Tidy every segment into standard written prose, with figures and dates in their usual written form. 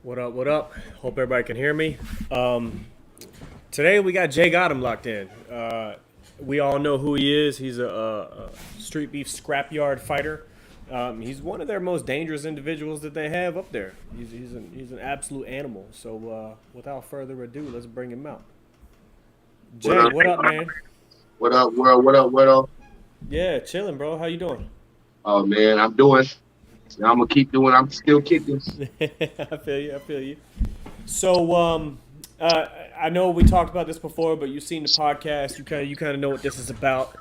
What up? What up? Hope everybody can hear me. Today we got J Gottem locked in. We all know who he is. He's a street beef scrapyard fighter. He's one of their most dangerous individuals that they have up there. He's an absolute animal. So without further ado, let's bring him out. Jay, what up, man? What up, world? What up, Wero? Yeah, chilling, bro. How you doing? Oh man, I'm doing. I'm gonna keep doing. I'm still kicking. I feel you. I feel you. So, I know we talked about this before, but you've seen the podcast. You kind of know what this is about.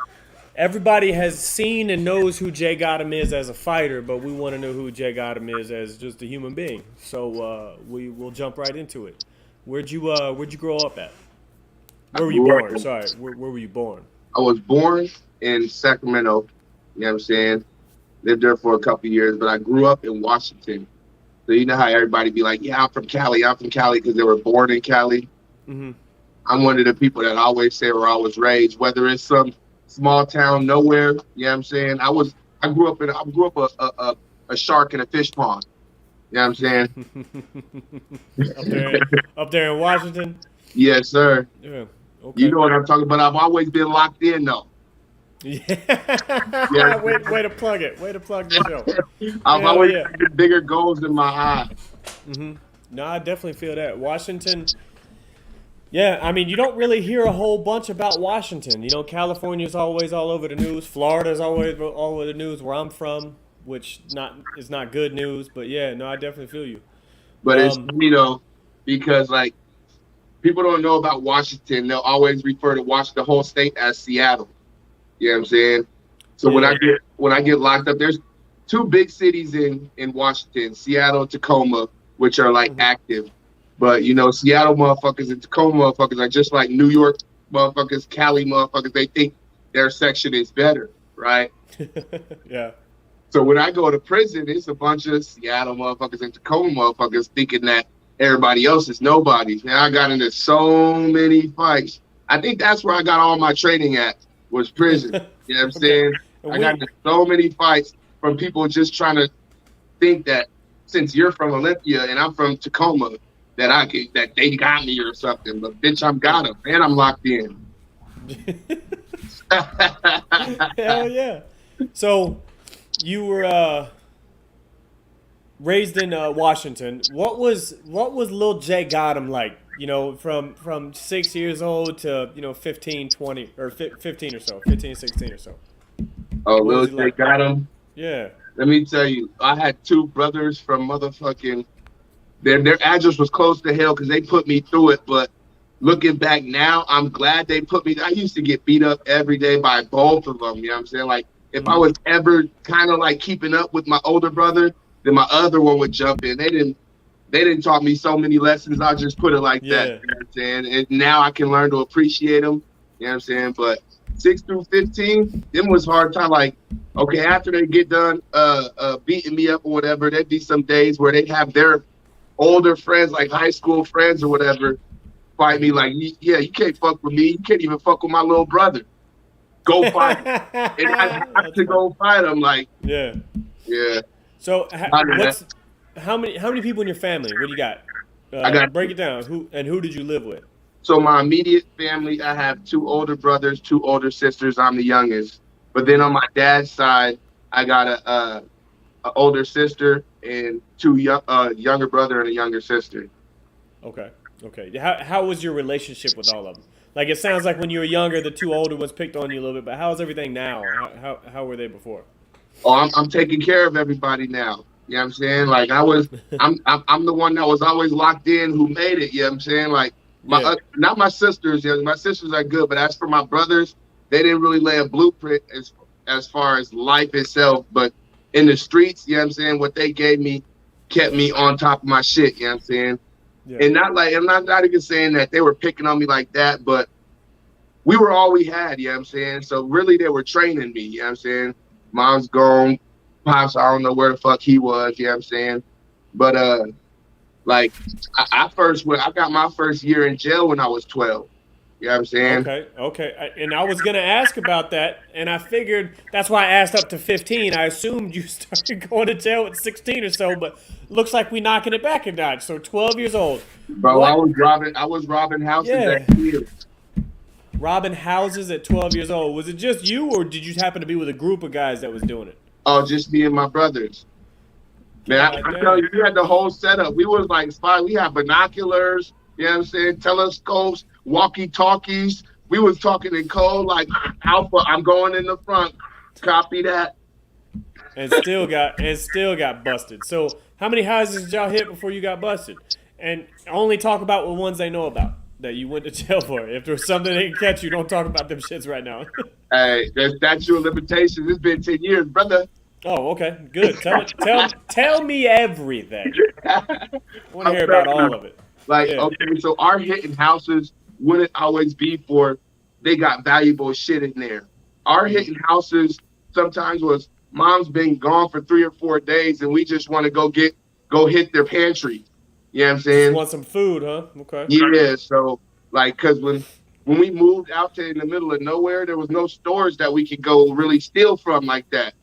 Everybody has seen and knows who J Gottem is as a fighter, but we want to know who J Gottem is as just a human being. So we will jump right into it. Where'd you grow up at? Where were you born? Sorry, where were you born? I was born in Sacramento. You know what I'm saying? Lived there for a couple of years, but I grew up in Washington. So you know how everybody be like, "Yeah, I'm from Cali. I'm from Cali," because they were born in Cali. Mm-hmm. I'm one of the people that always say where I was raised, whether it's some small town nowhere. You know what I'm saying? I grew up a shark in a fish pond. You know what I'm saying? up there in Washington. Yes, sir. Yeah. Okay. You know what I'm talking about. I've always been locked in though. Yeah. Way to plug it. Way to plug the show. I've always had bigger goals in my eyes. Mm-hmm. No, I definitely feel that. Washington. Yeah, I mean, you don't really hear a whole bunch about Washington. You know, California's always all over the news. Florida's always all over the news where I'm from, which is not good news. But yeah, no, I definitely feel you. But it's because like people don't know about Washington. They'll always refer to the whole state as Seattle. You know what I'm saying? So when I get locked up, there's two big cities in Washington, Seattle and Tacoma, which are like active. But you know, Seattle motherfuckers and Tacoma motherfuckers are just like New York motherfuckers, Cali motherfuckers. They think their section is better, right? Yeah. So when I go to prison, it's a bunch of Seattle motherfuckers and Tacoma motherfuckers thinking that everybody else is nobody. And I got into so many fights. I think that's where I got all my training at, was prison. You know what I'm saying? I got into so many fights from people just trying to think that since you're from Olympia and I'm from Tacoma, that they got me or something. But bitch, I'm got them and I'm locked in. Hell yeah. So you were raised in Washington. What was little J Gottem like? You know, from 6 years old to 15, 20 or 15 or so, 15, 16 or so. Oh, little J Gottem. Yeah. Let me tell you, I had two brothers from motherfucking. Their address was close to hell because they put me through it. But looking back now, I'm glad they put me. I used to get beat up every day by both of them. You know what I'm saying? Like if I was ever kind of like keeping up with my older brother, then my other one would jump in. They didn't taught me so many lessons. I'll just put it like that. You know what I'm saying? And now I can learn to appreciate them. You know what I'm saying? But 6 through 15, them was hard time. Like, okay, after they get done beating me up or whatever, there'd be some days where they'd have their older friends, like high school friends or whatever, fight me like, yeah, you can't fuck with me. You can't even fuck with my little brother. Go fight. And I have to go fight them. Like, yeah. So how many people in your family? What do you got? Break it down. Who did you live with? So my immediate family, I have 2 older brothers, 2 older sisters. I'm the youngest. But then on my dad's side, I got a older sister and 2 younger brother and a younger sister. Okay. How was your relationship with all of them? Like it sounds like when you were younger, the 2 older ones picked on you a little bit. But how's everything now? How were they before? Oh, I'm taking care of everybody now. You know what I'm saying? Like I'm the one that was always locked in who made it. You know what I'm saying? Like not my sisters. You know, my sisters are good, but as for my brothers, they didn't really lay a blueprint as far as life itself. But in the streets, you know what I'm saying? What they gave me kept me on top of my shit. You know what I'm saying? Yeah. And I'm not even saying that they were picking on me like that, but we were all we had. You know what I'm saying? So really, they were training me. You know what I'm saying? Mom's gone. Pops, I don't know where the fuck he was, you know what I'm saying? But like I got my first year in jail when I was 12. You know You know what I'm saying? Okay. And I was gonna ask about that, and I figured that's why I asked up to 15. I assumed you started going to jail at 16 or so, but looks like we knocking it back a notch. So 12 years old. Bro, What? I was robbing houses Yeah. at kids. Robbing houses at 12 years old. Was it just you, or did you happen to be with a group of guys that was doing it? Oh, just me and my brothers. Man, God I tell damn. you, we had the whole setup. We was like spy. We had binoculars, you know what I'm saying, telescopes, walkie-talkies. We was talking in code like Alpha, I'm going in the front. Copy that. And still got busted. So how many houses did y'all hit before you got busted? And only talk about the ones they know about that you went to jail for. If there's something they can catch you, don't talk about them shits right now. Hey, there's statute of limitations. It's been 10 years, brother. Oh, okay, good. Tell me everything. I want to hear about all of it. Like, Yeah. okay, so our hitting houses wouldn't always be for they got valuable shit in there. Our hitting houses sometimes was mom's been gone for 3 or 4 days and we just want to go hit their pantry. You know what I'm Just saying? want some food, huh? Okay. Yeah, so like cause when we moved out to in the middle of nowhere, there was no stores that we could go really steal from like that.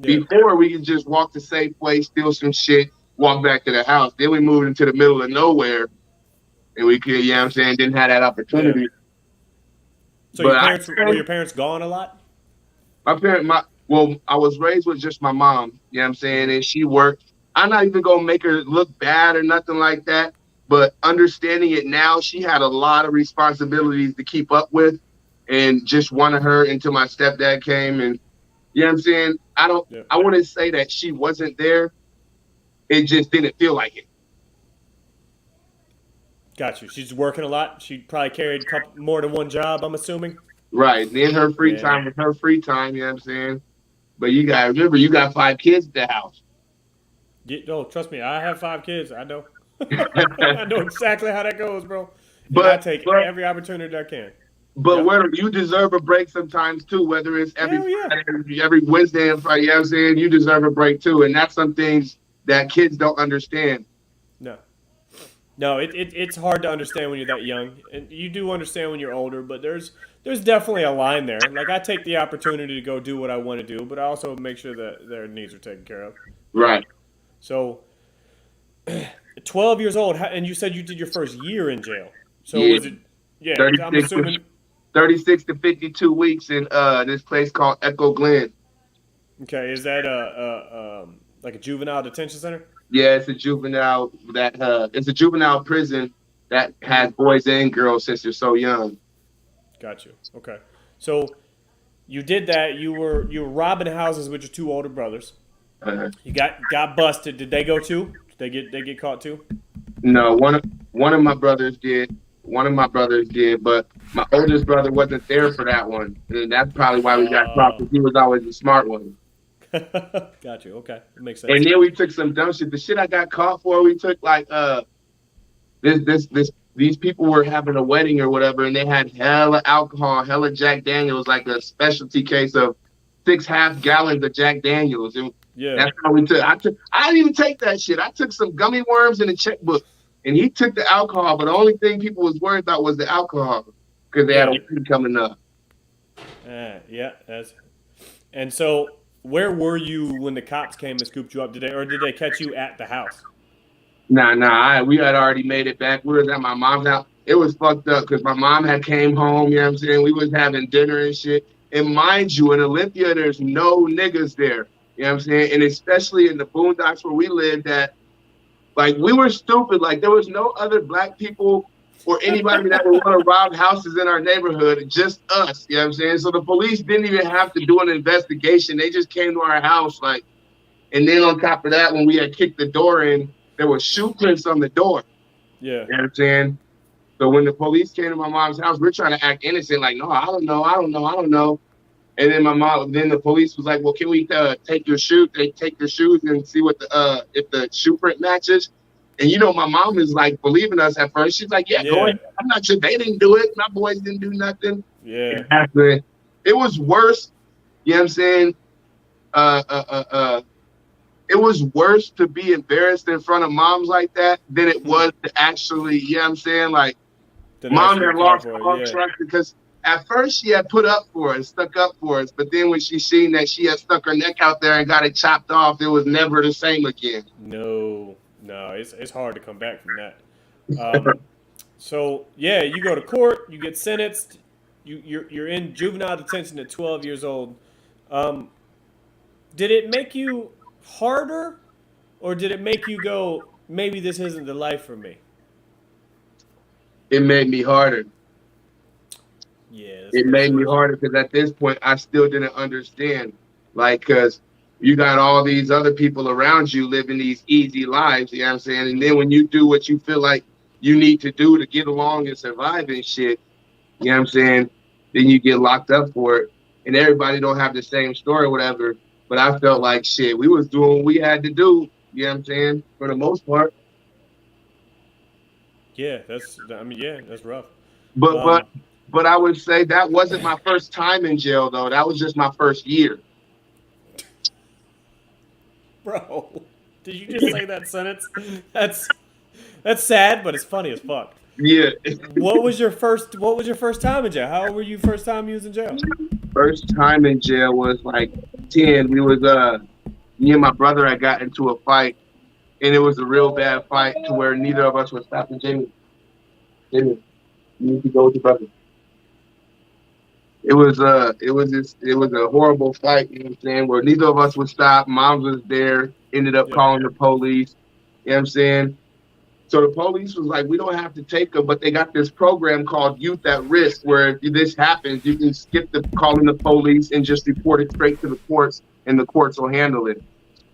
Yeah. Before we could just walk to Safeway, steal some shit, walk back to the house. Then we moved into the middle of nowhere and we could, you know what I'm saying, didn't have that opportunity. So But were your parents gone a lot? I was raised with just my mom, you know what I'm saying, and she worked. I'm not even gonna make her look bad or nothing like that, but understanding it now, she had a lot of responsibilities to keep up with, and just one of her until my stepdad came, and you know what I'm saying. I wouldn't say that she wasn't there. It just didn't feel like it. Got you. She's working a lot. She probably carried more than one job, I'm assuming. Right. Then her free Yeah. time was her free time, you know what I'm saying? But you gotta remember, you got 5 kids at the house. Oh, trust me, I have 5 kids. I know. I know exactly how that goes, bro. And I take every opportunity I can. But where you deserve a break sometimes too, whether it's Hell yeah. every Wednesday and Friday, you know what I'm saying? You deserve a break too. And that's some things that kids don't understand. No, it's hard to understand when you're that young, and you do understand when you're older. But there's definitely a line there. Like I take the opportunity to go do what I want to do, but I also make sure that their needs are taken care of. Right. So, 12 years old, and you said you did your first year in jail. So Yeah. was it? Yeah, I'm 36 assuming. 36 to 52 weeks in this place called Echo Glen. Okay, is that like a juvenile detention center? Yeah, it's a juvenile prison that has boys and girls since they're so young. Got you. Okay, so you did that. You were robbing houses with your 2 older brothers. Uh-huh. You got busted. Did they go too? Did they get caught too? No, one of my brothers did. One of my brothers did, but my oldest brother wasn't there for that one, and that's probably why we got caught, because he was always the smart one. Got you. Okay, that makes sense. And then we took some dumb shit. The shit I got caught for, we took like these people were having a wedding or whatever, and they had hella alcohol, hella Jack Daniels, like a specialty case of 6 half gallons of Jack Daniels, and Yeah. that's how we took. I didn't even take that shit. I took some gummy worms and a checkbook, and he took the alcohol. But the only thing people was worried about was the alcohol because they had a wedding coming up. Yeah. And so, where were you when the cops came and scooped you up? Did they catch you at the house? Nah. We had already made it back. We was at my mom's house. It was fucked up because my mom had came home. You know what I'm saying? We was having dinner and shit. And mind you, in Olympia, there's no niggas there. You know what I'm saying? And especially in the boondocks where we lived at, like, we were stupid. Like, there was no other black people or anybody that would want to rob houses in our neighborhood, just us. You know what I'm saying? So the police didn't even have to do an investigation. They just came to our house, like, and then on top of that, when we had kicked the door in, there were shoe prints on the door. Yeah. You know what I'm saying? So when the police came to my mom's house, we're trying to act innocent, like, no, I don't know. And then the police was like, well, can we take your shoes? They take your shoes and see what if the shoe print matches. And my mom is like believing us at first. She's like, yeah, go ahead. I'm not sure they didn't do it. My boys didn't do nothing. Yeah. It was worse. You know what I'm saying? It was worse to be embarrassed in front of moms like that than it was to actually, you know what I'm saying? Like, Then Mom actually had applied lost for all it. Yeah. trust because at first she had put up for us, stuck up for us, but then when she seen that she had stuck her neck out there and got it chopped off, it was never the same again. No, it's hard to come back from that. So yeah, you go to court, you get sentenced, you're in juvenile detention at 12 years old. Um, did it make you harder, or did it make you go, maybe this isn't the life for me? It made me harder. Yeah, that's It fair. made me harder because at this point I still didn't understand, like, because you got all these other people around you living these easy lives, you know what I'm saying? And then when you do what you feel like you need to do to get along and survive and shit, you know what I'm saying? Then you get locked up for it. And everybody don't have the same story or whatever. But I felt like shit, we was doing what we had to do, you know what I'm saying? For the most part. Yeah, yeah, that's rough. But but Um, but I would say that wasn't my first time in jail though. That was just my first year. bro, did you just say that sentence? That's that's sad, but it's funny as fuck. Yeah. What was your first time in jail? How old were you first time you was in jail? First time in jail was like 10. We was me and my brother had got into a fight, and it was a real bad fight to where neither of us was stopping. Jamie, you need to go with your brother. It was a horrible fight, you know what I'm saying, where neither of us would stop. Mom was there, ended up Yeah. calling the police, you know what I'm saying? So the police was like, we don't have to take them, but they got this program called Youth at Risk, where if this happens, you can skip the calling the police and just report it straight to the courts, and the courts will handle it.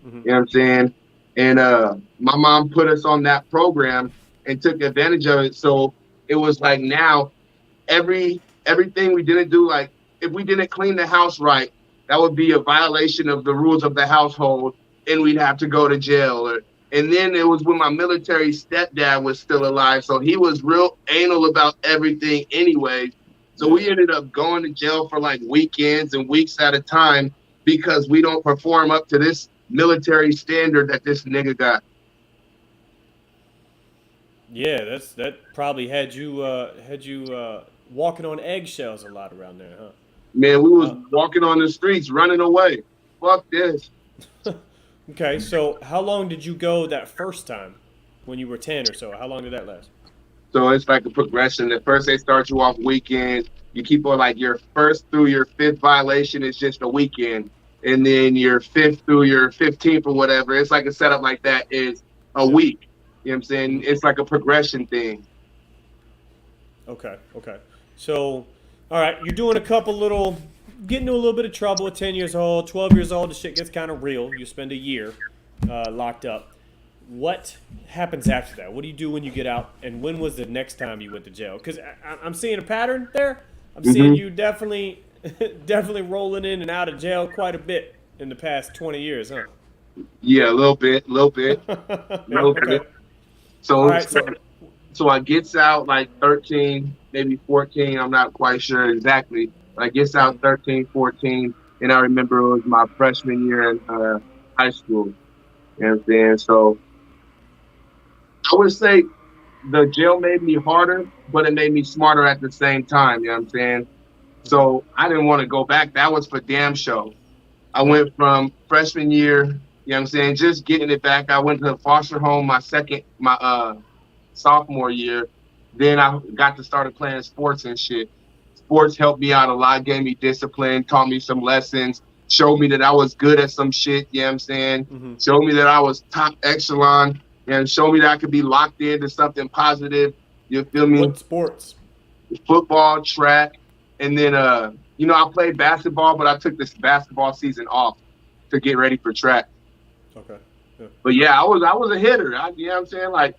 Mm-hmm. You know what I'm saying? And my mom put us on that program and took advantage of it. So it was like now everything we didn't do, like if we didn't clean the house right, that would be a violation of the rules of the household, and we'd have to go to jail. And then it was when my military stepdad was still alive, so he was real anal about everything anyway. So we ended up going to jail for like weekends and weeks at a time because we don't perform up to this military standard that this nigga got. Yeah, that probably had you walking on eggshells a lot around there, huh? Man, we was walking on the streets, running away. Fuck this. Okay, so how long did you go that first time when you were 10 or so? How long did that last? So it's like a progression. At first they start you off weekends. You keep on like your first through your fifth violation is just a weekend. And then your fifth through your 15th or whatever, it's like a setup like that is a week. You know what I'm saying? It's like a progression thing. Okay. So, all right, you're doing a couple little, getting into a little bit of trouble at 10 years old, 12 years old, the shit gets kind of real. You spend a year locked up. What happens after that? What do you do when you get out? And when was the next time you went to jail? Because I'm seeing a pattern there. I'm seeing you definitely rolling in and out of jail quite a bit in the past 20 years, huh? Yeah, a little bit. Okay. So, All right, so I gets out like 13, maybe 14. I'm not quite sure exactly. But I gets out 13, 14, and I remember it was my freshman year in high school. You know what I'm saying? So I would say the jail made me harder, but it made me smarter at the same time. You know what I'm saying? So I didn't want to go back. That was for damn show. I went from freshman year, you know what I'm saying, just getting it back. I went to the foster home my sophomore year. Then I got to start playing sports and shit. Sports helped me out a lot, gave me discipline, taught me some lessons, showed me that I was good at some shit, you know what I'm saying? Showed me that I was top echelon, and showed me that I could be locked into something positive. You feel me? What sports? Football, track, and then I played basketball, but I took this basketball season off to get ready for track. Okay. Yeah. But yeah, I was a hitter. You know what I'm saying? Like,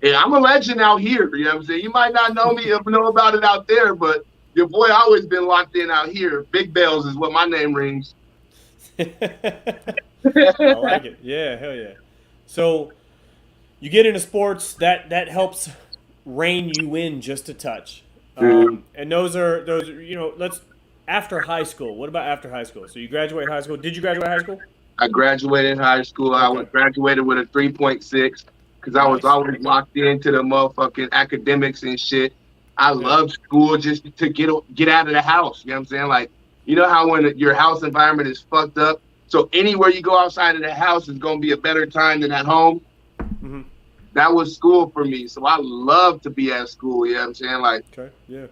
yeah, I'm a legend out here. You know what I'm saying? You might not know me or know about it out there, but your boy always been locked in out here. Big Bells is what my name rings. I like it. Yeah, hell yeah. So you get into sports, that helps rein you in just a touch. And those are let's after high school. What about after high school? So you graduate high school. Did you graduate high school? I graduated high school. Okay. I was graduated with a 3.6 because I was always locked into the motherfucking academics and shit. I love school just to get out of the house. You know what I'm saying? Like, you know how when your house environment is fucked up, so anywhere you go outside of the house is going to be a better time than at home. Mm-hmm. That was school for me. So I love to be at school. You know what I'm saying? Like, okay, yeah.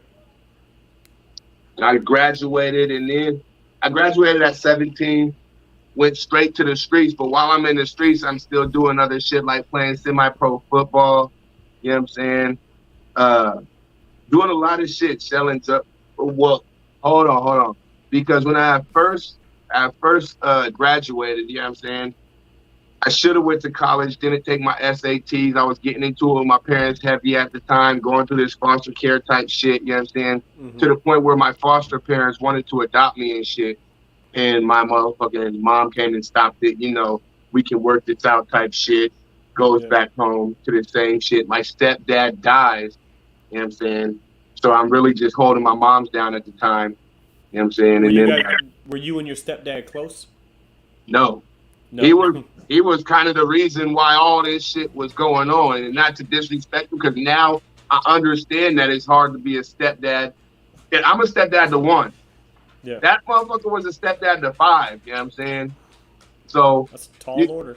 I graduated, and then I graduated at 17, went straight to the streets. But while I'm in the streets, I'm still doing other shit like playing semi-pro football. You know what I'm saying? Doing a lot of shit, selling to. Well, hold on, because when I first graduated, you know what I'm saying? I should have went to college, didn't take my SATs. I was getting into it with my parents heavy at the time, going through this foster care type shit, you know what I'm saying? Mm-hmm. To the point where my foster parents wanted to adopt me and shit. And my motherfucking mom came and stopped it, you know, we can work this out type shit. Goes back home to the same shit. My stepdad dies, you know what I'm saying? So I'm really just holding my mom's down at the time, you know what I'm saying? Were you and your stepdad close? No. He was kind of the reason why all this shit was going on, and not to disrespect him, because now I understand that it's hard to be a stepdad. And I'm a stepdad to 1. Yeah. That motherfucker was a stepdad to 5. You know what I'm saying? So that's a tall order.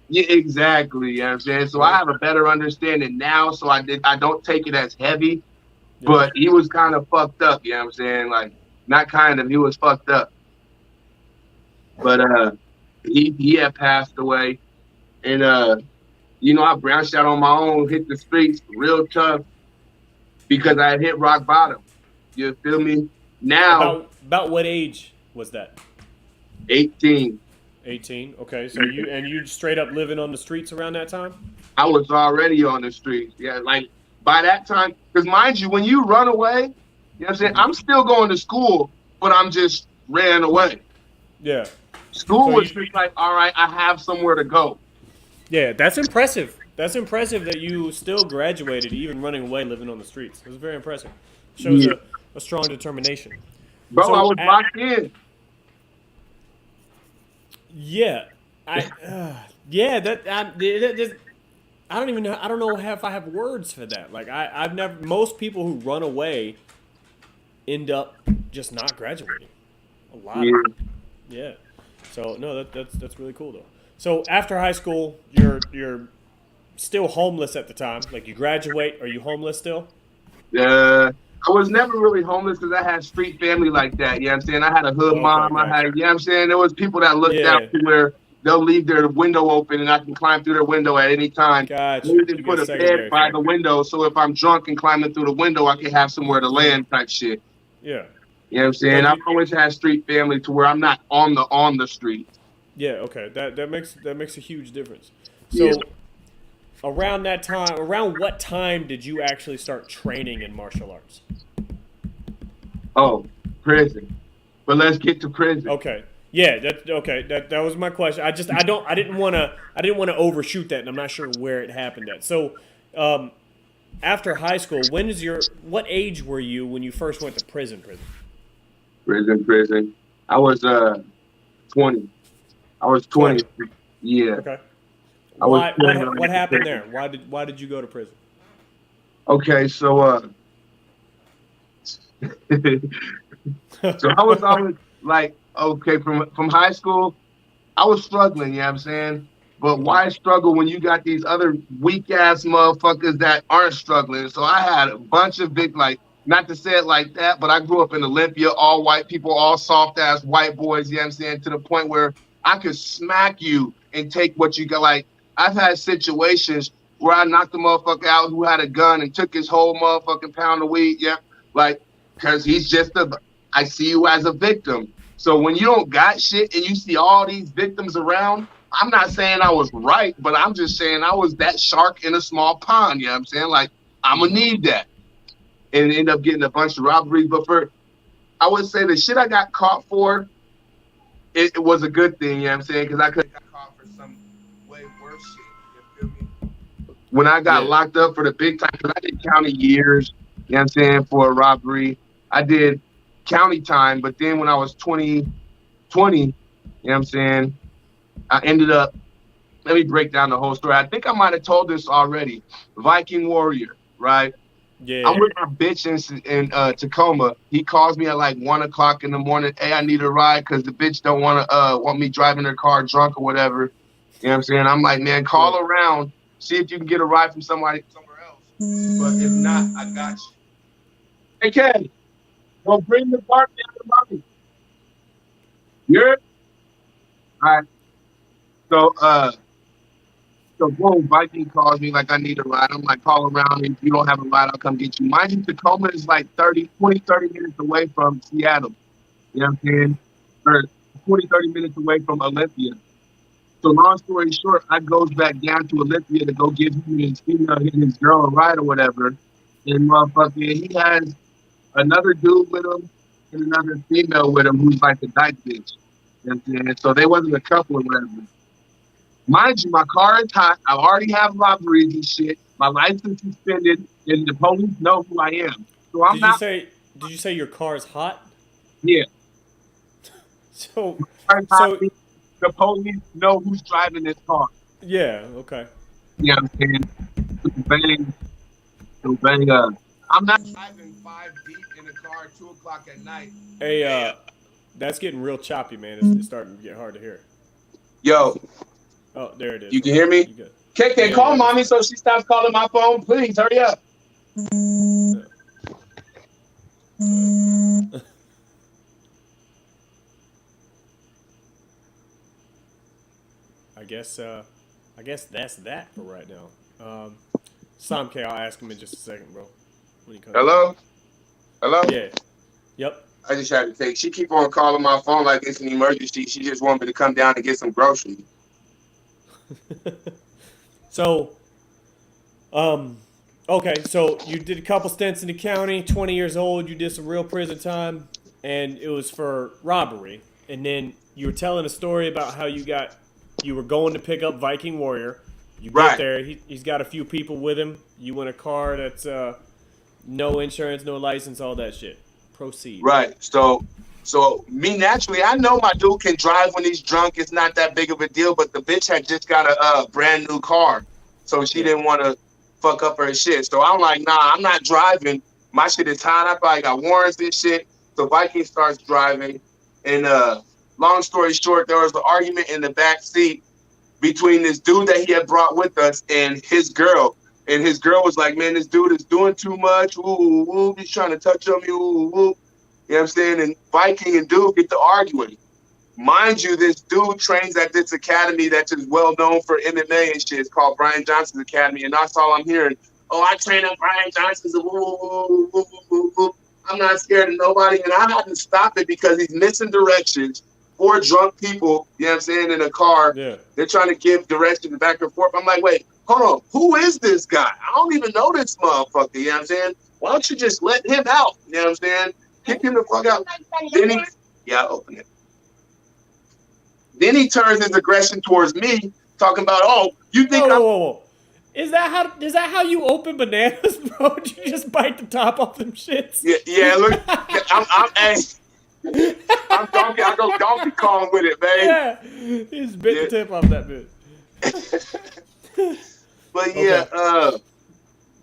Yeah, exactly. You know what I'm saying? So I have a better understanding now, so I don't take it as heavy. Yeah. But he was kind of fucked up. You know what I'm saying? Like, not kind of. He was fucked up. But he had passed away, and you know, I branched out on my own, hit the streets real tough because I had hit rock bottom. You feel me? Now, about what age was that? 18. 18. Okay, so you straight up living on the streets around that time? I was already on the streets. Yeah, like by that time, because mind you, when you run away, you know what I'm saying? I'm still going to school, but I'm just ran away. Yeah. School was just like, all right, I have somewhere to go. Yeah, that's impressive. That's impressive that you still graduated, even running away, living on the streets. It was very impressive. Shows a strong determination. Bro, so I was locked in. Yeah, I don't even know. I don't know if I have words for that. Like I've never. Most people who run away end up just not graduating. A lot. Yeah. So no, that's really cool though. So after high school, you're still homeless at the time. Like you graduate, are you homeless still? I was never really homeless because I had street family like that. You know what I'm saying? I had a hood mom. Gotcha. I had, you know what I'm saying? There was people that looked out to where they'll leave their window open and I can climb through their window at any time. Gotcha. They didn't put a bed by the window, so if I'm drunk and climbing through the window, I can have somewhere to land type shit. Yeah. You know what I'm saying? I've always had street family to where I'm not on the street. Yeah, okay. That makes a huge difference. So around what time did you actually start training in martial arts? Oh, prison. But let's get to prison. Okay. Yeah, that was my question. I didn't want to overshoot that, and I'm not sure where it happened at. So, after high school, what age were you when you first went to prison? Prison. I was 20. I was 20. Yeah. Okay. What happened there? Why did you go to prison? Okay, so so I was always like, okay, from high school, I was struggling, you know what I'm saying? But why struggle when you got these other weak ass motherfuckers that aren't struggling? So I had a bunch of big, like, not to say it like that, but I grew up in Olympia, all white people, all soft ass white boys, you know what I'm saying? To the point where I could smack you and take what you got. Like, I've had situations where I knocked a motherfucker out who had a gun and took his whole motherfucking pound of weed, yeah? Like, because he's just I see you as a victim. So when you don't got shit and you see all these victims around, I'm not saying I was right, but I'm just saying I was that shark in a small pond, you know what I'm saying? Like, I'm going to need that. And end up getting a bunch of robberies. But I would say the shit I got caught for, it was a good thing, you know what I'm saying? Because I could have got caught for some way worse shit, you feel me? When I got locked up for the big time, because I did county years, you know what I'm saying, for a robbery. I did county time, but then when I was 20, you know what I'm saying, I ended up, let me break down the whole story. I think I might have told this already. Viking warrior, right? Yeah. I'm with my bitch in Tacoma. He calls me at like 1:00 in the morning. Hey, I need a ride because the bitch don't want me driving her car drunk or whatever. You know what I'm saying? I'm like, man, call around, see if you can get a ride from somebody somewhere else. But if not, I got you. Hey, Ken, don't bring the car down to mommy. You're all right. So boom, Viking calls me like I need a ride. I'm like, call around. If you don't have a ride, I'll come get you. Mind you, Tacoma is like 30 minutes away from Seattle. You know what I'm saying? Or 30 minutes away from Olympia. So long story short, I goes back down to Olympia to go give him and his female and his girl a ride or whatever. And motherfucker, he has another dude with him and another female with him who's like a dyke bitch. You know what I'm saying? So they wasn't a couple or whatever. Mind you, my car is hot. I already have robberies and shit. My license is suspended, and the police know who I am. So I'm not. Did you say your car's hot? Yeah. So, My car's hot. The police know who's driving this car. Yeah. Okay. You know what I'm saying? Bang. I'm not driving 5 deep in a car at 2:00 at night. Hey, that's getting real choppy, man. It's starting to get hard to hear. Yo. Oh, there it is. You can hear me? KK, call mommy so she stops calling my phone. Please, hurry up. I guess that's that for right now. Sam K, I'll ask him in just a second, bro. When he comes Hello? Hello? Yeah. Yep. I just had to take. She keep on calling my phone like it's an emergency. She just want me to come down and get some groceries. So, okay, so you did a couple stints in the county, 20 years old, you did some real prison time, and it was for robbery. And then you were telling a story about how you were going to pick up Viking Warrior. You get there, he's got a few people with him. You in a car that's no insurance, no license, all that shit. Proceed. Right. So me naturally, I know my dude can drive when he's drunk. It's not that big of a deal. But the bitch had just got a brand new car, so she didn't want to fuck up her shit. So I'm like, nah, I'm not driving. My shit is hot. I probably got warrants and shit. So Viking starts driving, and long story short, there was an argument in the back seat between this dude that he had brought with us and his girl. And his girl was like, man, this dude is doing too much. Ooh, ooh, he's trying to touch on me. Ooh, ooh. You know what I'm saying? And Viking and dude get to arguing. Mind you, this dude trains at this academy that's just well known for MMA and shit. It's called Brian Johnson's Academy. And that's all I'm hearing. Oh, I train at Brian Johnson's. I'm not scared of nobody. And I had to stop it because he's missing directions. 4 drunk people, you know what I'm saying, in a car. Yeah. They're trying to give directions back and forth. I'm like, wait, hold on. Who is this guy? I don't even know this motherfucker. You know what I'm saying? Why don't you just let him out? You know what I'm saying? Kick him the fuck out. I'll open it. Then he turns his aggression towards me, talking about, oh, you think whoa. Is that how you open bananas, bro? Did you just bite the top off them shits? Yeah. Look, I'm donkey. I go Donkey Kong with it, man. Yeah, he just bit the tip off that bit. But yeah,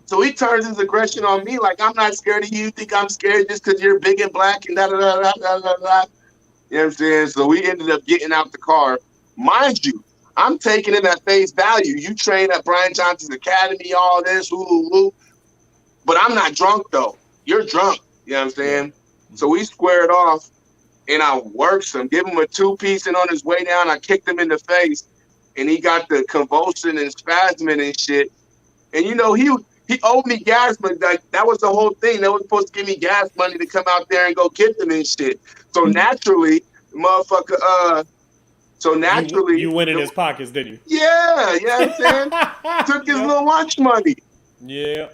so he turns his aggression on me like I'm not scared of you. You think I'm scared just because you're big and black and da da da da da da da. You know what I'm saying? So we ended up getting out the car. Mind you, I'm taking him at face value. You train at Brian Johnson's Academy, all this, woo. But I'm not drunk though. You're drunk. You know what I'm saying? So we squared off, and I worked him, give him a 2-piece, and on his way down, I kicked him in the face, and he got the convulsion and spasming and shit. And you know, he owed me gas money. Like, that was the whole thing. They were supposed to give me gas money to come out there and go get them and shit. So naturally, motherfucker, you went in his pockets, didn't you? Yeah, you know what I'm saying? Took his little lunch money. Yeah.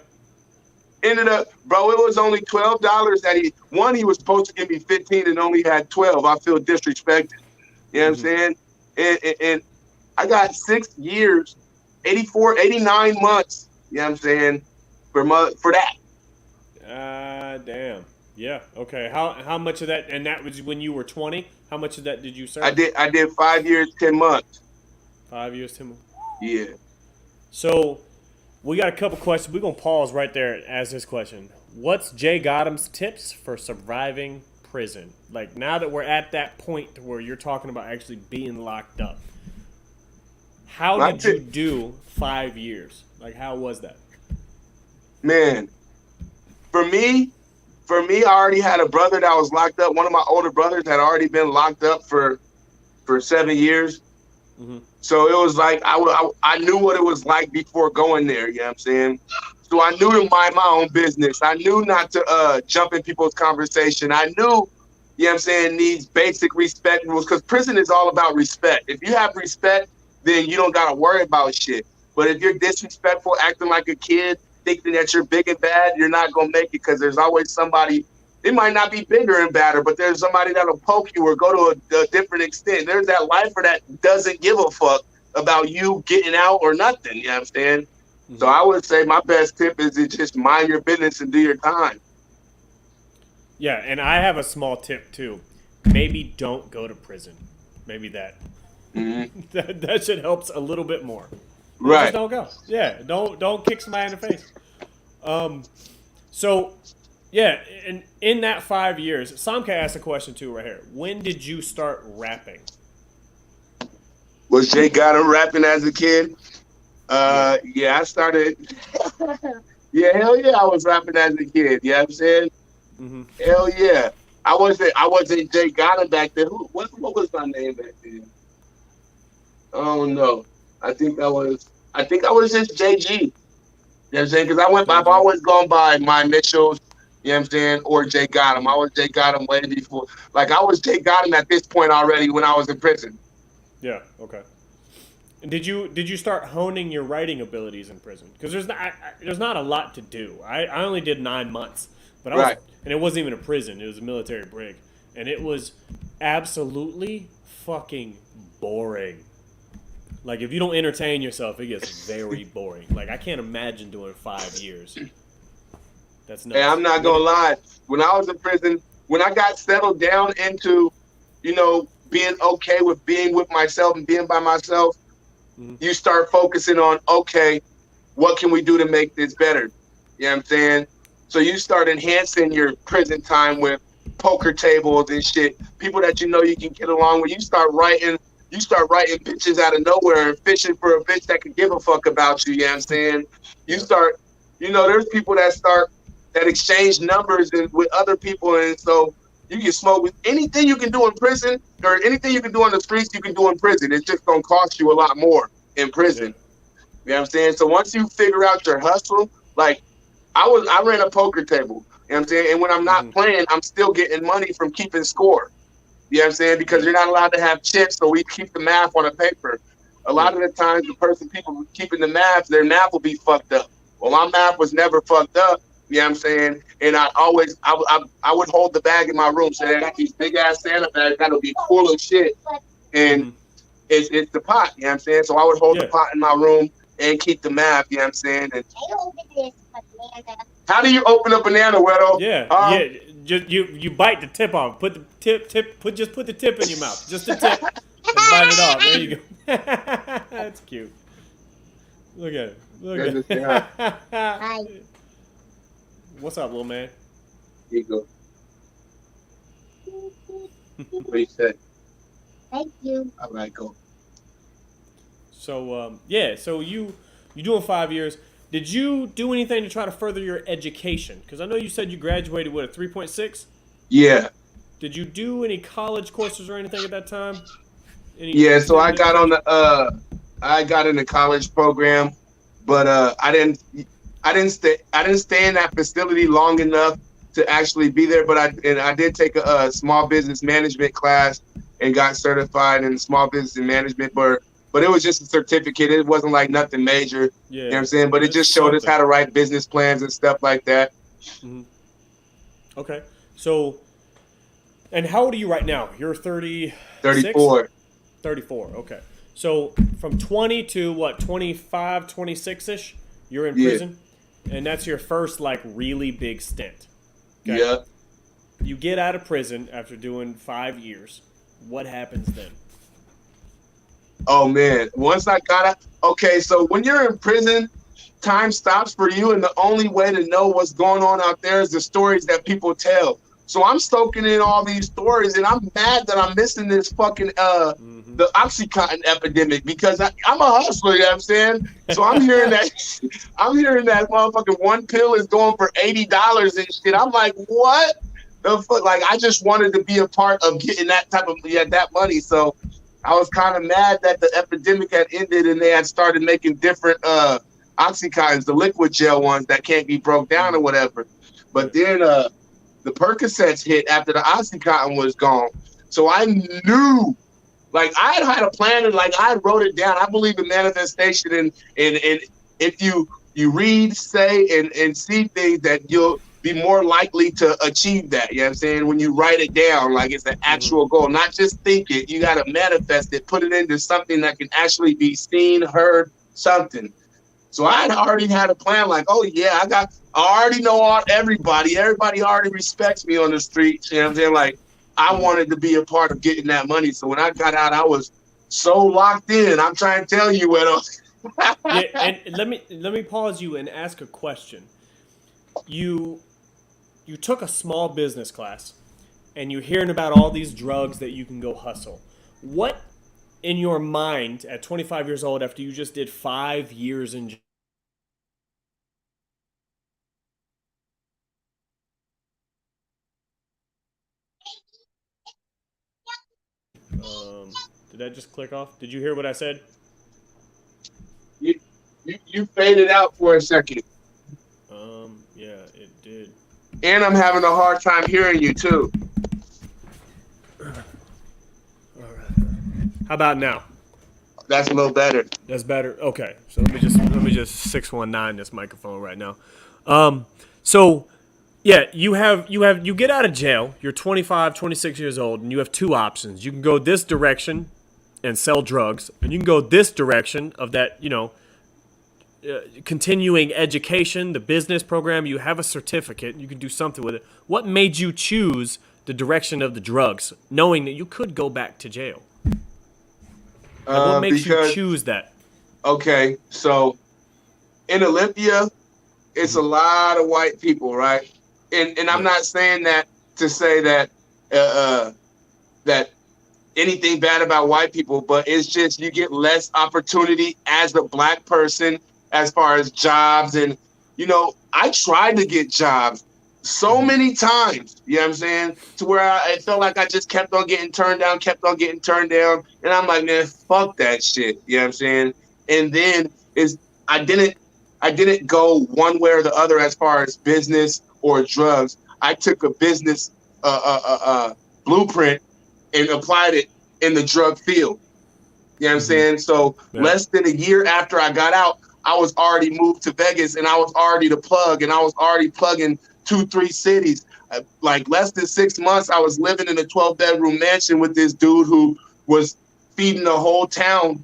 Ended up, bro, it was only $12 that he was supposed to give me 15 and only had 12. I feel disrespected. You know what I'm saying? And I got 6 years, 89 months, you know what I'm saying, for that. Damn. Yeah. Okay. How much of that, and that was when you were 20? How much of that did you serve? I did 5 years, 10 months. 5 years, 10 months. Yeah. So We got a couple questions. We're going to pause right there and ask this question. What's J Gottem's tips for surviving prison? Like, now that we're at that point where you're talking about actually being locked up, how did you do 5 years? Like, how was that? Man, for me, I already had a brother that was locked up. One of my older brothers had already been locked up for 7 years. Mm-hmm. So it was like I knew what it was like before going there. You know what I'm saying? So I knew to mind my own business. I knew not to jump in people's conversation. I knew, you know what I'm saying, these basic respect rules, because prison is all about respect. If you have respect, then you don't got to worry about shit. But if you're disrespectful, acting like a kid, thinking that you're big and bad, you're not going to make it, because there's always somebody. It might not be bigger and badder, but there's somebody that'll poke you or go to a different extent. There's that lifer that doesn't give a fuck about you getting out or nothing. You know what I'm saying? Mm-hmm. So I would say my best tip is to just mind your business and do your time. Yeah, and I have a small tip too. Maybe don't go to prison. Maybe that. Mm-hmm. that should help a little bit more. Right. Just don't go. Yeah, don't kick somebody in the face. So, yeah, and in that 5 years, Samka asked a question too right here. When did you start rapping? Was J Gottem rapping as a kid? Yeah, I started. Yeah, hell yeah, I was rapping as a kid. You know what I'm saying? Mm-hmm. Hell yeah. I wasn't J Gottem back then. What was my name back then? Oh no. I think I was just JG. You know what I'm saying? Because I've always gone by my initials, you know what I'm saying, or J Gottem. I was J Gottem way before. Like, I was J Gottem at this point already when I was in prison. Yeah, okay. And did you start honing your writing abilities in prison? Because there's not a lot to do. I only did 9 months, but and it wasn't even a prison. It was a military brig, and it was absolutely fucking boring. Like, if you don't entertain yourself, it gets very boring. Like, I can't imagine doing 5 years. That's nuts. Hey, I'm not gonna lie. When I was in prison, when I got settled down into, you know, being okay with being with myself and being by myself, you start focusing on, okay, what can we do to make this better? You know what I'm saying? So you start enhancing your prison time with poker tables and shit. People that you know you can get along with. You start writing bitches out of nowhere and fishing for a bitch that could give a fuck about you. You know what I'm saying? You start, you know, there's people that exchange numbers with other people, and so you can smoke with anything you can do in prison, or anything you can do on the streets, you can do in prison. It's just gonna cost you a lot more in prison. You know what I'm saying? So once you figure out your hustle, like I ran a poker table. You know what I'm saying? And when I'm not playing, I'm still getting money from keeping score. You know what I'm saying? Because you're not allowed to have chips, so we keep the math on a paper. A lot of the times, people keeping the math, their math will be fucked up. Well, my math was never fucked up. You know what I'm saying? And I would hold the bag in my room. So I got these big ass Santa bags that'll be full of shit. And it's the pot, you know what I'm saying? So I would hold the pot in my room and keep the math, you know what I'm saying? And how do you open a banana, Wero? Just you bite the tip off. Put the tip put the tip in your mouth. Just the tip. And bite it off. There you go. That's cute. Look at it. Look at it. Hi. What's up, little man? Here you go. What do you say? Thank you. All right, go. So so you doing 5 years. Did you do anything to try to further your education? Because I know you said you graduated with a 3.6. Yeah. Did you do any college courses or anything at that time? So I got on I got in the college program, but I didn't stay in that facility long enough to actually be there. But I did take a small business management class and got certified in small business management. But it was just a certificate. It wasn't like nothing major. You know what I'm saying? But it just showed us how to write business plans and stuff like that. Mm-hmm. Okay. So, and how old are you right now? You're 30. 34. 34. Okay. So from 20 to what, 25, 26-ish, you're in prison? And that's your first, like, really big stint. Okay? Yeah. You get out of prison after doing 5 years. What happens then? Oh, man. Once I got out. Okay, so when you're in prison, time stops for you, and the only way to know what's going on out there is the stories that people tell. So I'm soaking in all these stories, and I'm mad that I'm missing this fucking the OxyContin epidemic because I'm a hustler. You know what I'm saying? So I'm hearing that motherfucking one pill is going for $80 and shit. I'm like, what the fuck? Like, I just wanted to be a part of getting that type of that money. So I was kind of mad that the epidemic had ended and they had started making different OxyContins, the liquid gel ones that can't be broke down or whatever. But then the Percocets hit after the OxyContin was gone. So I knew, like, I had a plan and like I wrote it down. I believe in manifestation, and if you read, say, and see things, that you'll be more likely to achieve that. You know what I'm saying? When you write it down, like it's an actual goal, not just think it. You got to manifest it, put it into something that can actually be seen, heard, something. So I had already had a plan, like, oh yeah, I already know everybody. Everybody already respects me on the streets. You know what I'm saying? Like, I wanted to be a part of getting that money. So when I got out, I was so locked in. I'm trying to tell you, Wero. Yeah, and let me pause you and ask a question. You took a small business class, and you're hearing about all these drugs that you can go hustle. What in your mind at 25 years old, after you just did 5 years in did that just click off? Did you hear what I said? You faded out for a second. Yeah, it did. And I'm having a hard time hearing you too. All right. How about now? That's a little better. That's better. Okay, so let me just 619 this microphone right now. So yeah, you get out of jail. You're 25, 26 years old, and you have two options. You can go this direction and sell drugs, and you can go this direction of that, continuing education, the business program. You have a certificate. You can do something with it. What made you choose the direction of the drugs, knowing that you could go back to jail? What makes you choose that? Okay, so in Olympia, it's a lot of white people, right? And I'm not saying that to say that that anything bad about white people, but it's just you get less opportunity as a black person as far as jobs. And I tried to get jobs so many times, you know what I'm saying, to where it felt like I just kept on getting turned down. And I'm like, man, fuck that shit. You know what I'm saying? And then I didn't go one way or the other as far as business or drugs. I took a business blueprint and applied it in the drug field. You know what I'm saying? So less than a year after I got out, I was already moved to Vegas, and I was already the plug, and I was already plugging 2-3 cities. Like less than 6 months, I was living in a 12-bedroom mansion with this dude who was feeding the whole town.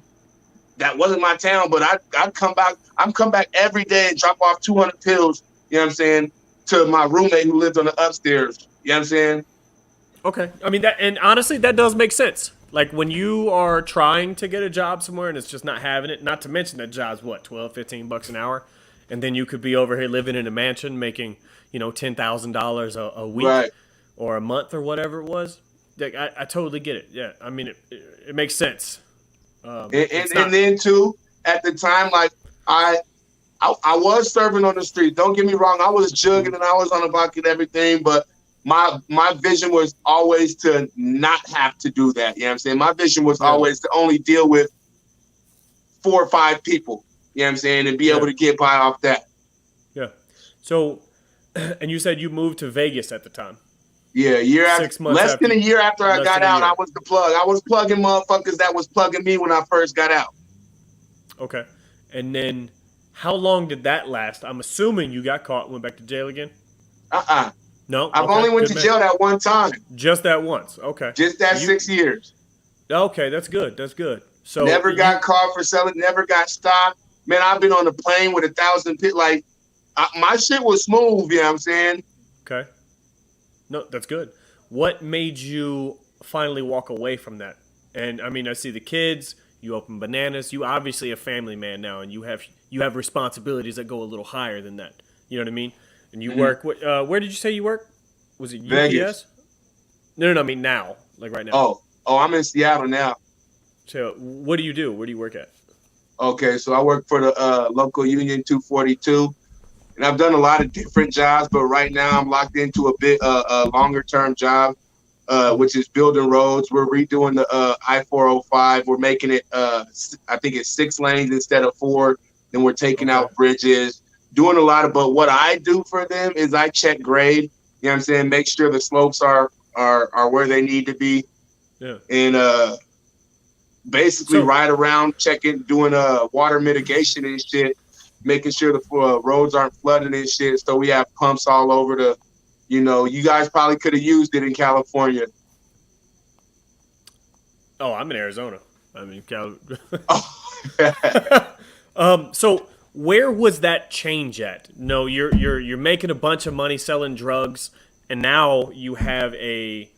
That wasn't my town, but I'd come back. I'm come back every day and drop off 200 pills, you know what I'm saying, to my roommate who lived on the upstairs. You know what I'm saying? Okay. I mean, and honestly, that does make sense. Like when you are trying to get a job somewhere and it's just not having it, not to mention that job's what, $12, $15 an hour, and then you could be over here living in a mansion making, $10,000 a week or a month or whatever it was. Like, I totally get it. Yeah. I mean, it makes sense. And then too, at the time, like I was serving on the street. Don't get me wrong, I was jugging and I was on the block and everything, but my vision was always to not have to do that. You know what I'm saying? My vision was always to only deal with 4 or 5 people. You know what I'm saying? And be able to get by off that. Yeah. So, and you said you moved to Vegas at the time. Yeah, less than a year after I got out, I was the plug. I was plugging motherfuckers that was plugging me when I first got out. Okay. And then how long did that last? I'm assuming you got caught and went back to jail again? No? I've only went to jail that one time. Just that once? Okay. Just that 6 years. Okay, that's good. That's good. So never got caught for selling, never got stopped. Man, I've been on a plane with 1,000 people. Like, my shit was smooth, you know what I'm saying? Okay. No, that's good. What made you finally walk away from that? And I mean, I see the kids. You open bananas. You obviously a family man now, and you have responsibilities that go a little higher than that. You know what I mean? And you work. Where did you say you work? Was it UPS? Vegas. No. I mean now, like right now. Oh, I'm in Seattle now. So what do you do? Where do you work at? Okay, so I work for the local union 242, and I've done a lot of different jobs, but right now I'm locked into a longer term job, which is building roads. We're redoing the I-405. We're making it, I think it's 6 lanes instead of 4. Then we're taking out bridges, doing a lot of. But what I do for them is I check grade. You know what I'm saying? Make sure the slopes are where they need to be. Yeah. And basically ride around checking, doing water mitigation and shit, making sure the roads aren't flooding and shit. So we have pumps all over you guys probably could have used it in California. Oh, I'm in Arizona. I mean, Oh. So where was that change at? No, you're making a bunch of money selling drugs, and now you have a